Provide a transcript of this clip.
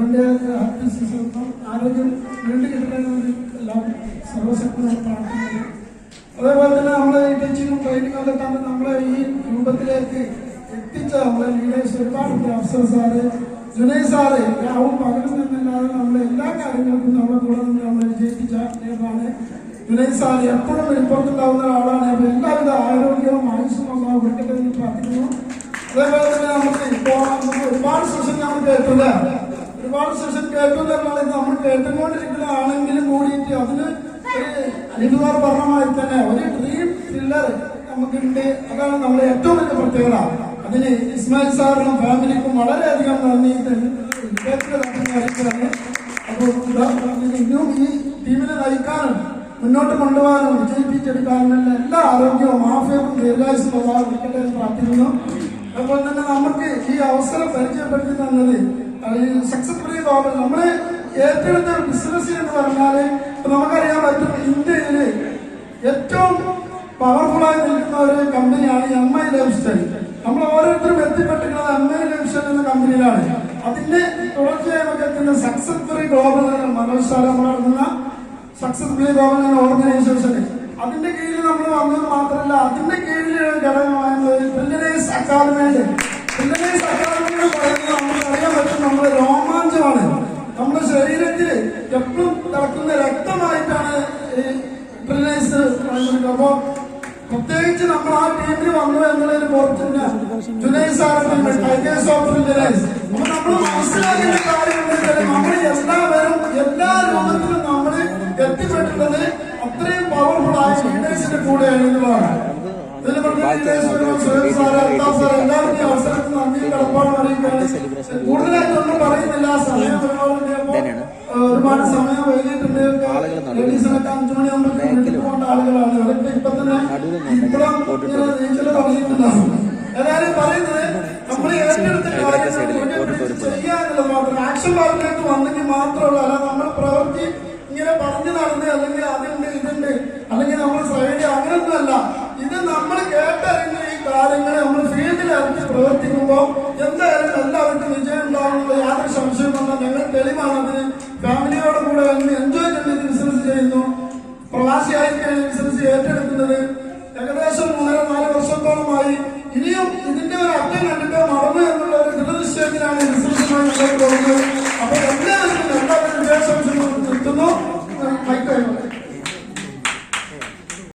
മോൻ്റെ ആരോഗ്യം വീണ്ടും കിട്ടണമെന്ന് എല്ലാം സർവശക്തനാണ് പ്രാർത്ഥിക്കുന്നത്. അതേപോലെ തന്നെ നമ്മളെ ഈ ടീച്ചിങ്ങും ട്രെയിനിങ്ങും ഒക്കെ തന്നെ നമ്മളെ ഈ രൂപത്തിലേക്ക് എത്തിച്ച നമ്മളെ ലീഡേഴ്സ് ഒരുപാടുണ്ട്. അഫ്സർ സാറ്, ജുനൈ സാറ്, രാവും പകലും നിന്നല്ലാതെ നമ്മളെ എല്ലാ കാര്യങ്ങൾക്കും നമ്മളെ കൂടെ നിന്ന് നമ്മളെ വിജയിപ്പിച്ച നേതാവാണ് ജുനൈ സാറ്. എപ്പോഴും വെളിപ്പുറത്തുണ്ടാവുന്ന ഒരാളാണ്. അപ്പോൾ എല്ലാവിധ ആരോഗ്യവും ആയുസ്സും കൊടുക്കട്ടെ എന്ന് പ്രാർത്ഥിക്കുന്നു. അതേപോലെ തന്നെ നമുക്ക് ഇപ്പോൾ ഒരുപാട് സെഷൻ നമ്മൾ കേട്ടില്ല, ഒരുപാട് സെഷൻ കേട്ടു എന്നാണ് നമ്മൾ കേട്ടുകൊണ്ടിരിക്കുന്നതാണെങ്കിലും കൂടിയിട്ട് അതിന് ഒരു അനിൽകുമാർ പറഞ്ഞ മാതിരി തന്നെ ഒരു ഡ്രീം ത്രില്ലർ നമുക്കുണ്ട്. അതാണ് നമ്മുടെ ഏറ്റവും വലിയ പ്രത്യേകത. അതിന് ഇസ്മായിൽ സാറിനും ഫാമിലിക്കും വളരെയധികം നന്ദി അറിയിക്കുകയാണ്. അപ്പോൾ ഇനിയും ഈ ടീമിനെ നയിക്കാനും മുന്നോട്ട് കൊണ്ടുപോകാനും വിജയിപ്പിച്ചെടുക്കാനും എല്ലാ ആരോഗ്യവും ആഫിയവും ദീർഘായുസ്സും നിൽക്കട്ടെ എന്ന് പ്രാർത്ഥിക്കുന്നു. അതുപോലെ തന്നെ നമുക്ക് ഈ അവസരം പരിചയപ്പെടുത്തി തന്നത് സക്സസ്ഫുള്ളി ഗോവൽ നമ്മള് ഏറ്റെടുത്ത ബിസിനസ് എന്ന് പറഞ്ഞാല് നമുക്കറിയാൻ പറ്റും, ഇന്ത്യയില് ഏറ്റവും പവർഫുള്ളായി നിൽക്കുന്ന ഒരു കമ്പനിയാണ് MI ലൈഫ് സ്റ്റൈൽ. നമ്മൾ ഓരോരുത്തരും എത്തിപ്പെട്ടിട്ടുള്ളത് MI ലൈഫ് സ്റ്റൈൽ എന്ന കമ്പനിയിലാണ്. അതിന്റെ തുടർച്ചയായി നമുക്ക് എത്തുന്ന സക്സസ്ഫുള്ളി ഗ്ലോബൽ മനോജ് നടത്തുന്ന സക്സസ്ഫുള്ളി ഗ്ലോബൽ എന്ന ഓർഗനൈസേഷന് അതിന്റെ കീഴിൽ നമ്മൾ വന്നത് മാത്രമല്ല, അതിന്റെ കീഴിൽ ഘടകമായ ബ്രില്യനേഴ്സ് അക്കാദമിയുടെ പറയുന്നത് നമുക്കറിയാൻ പറ്റും. നമ്മുടെ രോമാഞ്ചമാണ്. നമ്മുടെ ശരീരത്തിൽ എപ്പോഴും തിളക്കുന്ന രക്തമായിട്ടാണ് ഈ ബ്രില്യനേഴ്സ് പറയുന്നത്. അപ്പോ പ്രത്യേകിച്ച് നമ്മൾ ആ ടീമിൽ വന്നു എന്നുള്ളതിന് പുറത്തുണ്ട് ജുനൈ സാറിന്റെ ടൈഗേഴ്സ് ഓഫ് ബ്രില്യനേഴ്സ്. അപ്പൊ നമ്മൾ മനസ്സിലാക്കേണ്ട കാര്യം നമ്മൾ എല്ലാവരും എല്ലാ രൂപത്തിലും നമ്മൾ എത്തിപ്പെട്ടുള്ളത് അത്രയും പവർഫുൾ ആയ ലീഡേഴ്സിന്റെ കൂടെയാണ് എന്നുള്ളതാണ്. എല്ലാവരുടെയും അവസരത്തിൽ നന്ദി കടപ്പാട് അറിയിക്കുകയാണ്. കൂടുതലായിട്ടൊന്നും പറയുന്നില്ല, സമയം ഒരുപാട് സമയം വൈകിട്ടുണ്ട്. ലേഡീസിനൊക്കെ 5 മണിയാകുമ്പോൾ പോകേണ്ട ആളുകളാണ്. അവരൊക്കെ ഇപ്പൊ തന്നെ ഇപ്പോഴും തുടങ്ങിയിട്ടുണ്ടാവും. ഏതായാലും പറയുന്നത് നമ്മൾ ഏറ്റെടുത്ത കാര്യങ്ങൾ ചെയ്യാനുള്ളത് മാത്രം ആക്ഷൻ പാർട്ടിലേക്ക് വന്നെങ്കിൽ മാത്രമുള്ള, അല്ല നമ്മൾ പ്രവൃത്തി ഇങ്ങനെ പറഞ്ഞു നടന്ന് അല്ലെങ്കിൽ അതുണ്ട് ഇതുണ്ട് അല്ലെങ്കിൽ നമ്മൾ സൈഡ് അങ്ങനൊന്നുമല്ല. ഇത് നമ്മൾ കേട്ടറിഞ്ഞ ഈ കാര്യങ്ങൾ നമ്മൾ ഫീൽഡിൽ ഇറങ്ങി പ്രവർത്തിക്കുമ്പോൾ എന്തായാലും എല്ലാവർക്കും വിജയം ഉണ്ടാകുന്നത് യാതൊരു സംശയമുള്ള ഞങ്ങൾ തെളിവാണ്. അതിന് ഫാമിലിയോട് കൂടെ എൻജോയ് ചെയ്ത് ബിസിനസ് ചെയ്യുന്നു. പ്രവാസിയായിരിക്കാണ് ബിസിനസ് ഏറ്റെടുക്കുന്നത്. ഏകദേശം 3-4 വർഷത്തോളമായി. ഇനിയും ഇതിന്റെ ഒരു അറ്റം കണ്ടിട്ട് മറന്നു എന്നുള്ള ഒരു ദൃഢനിശ്ചയത്തിലാണ് ബിസിനസ്സുമായി പോകുന്നത്.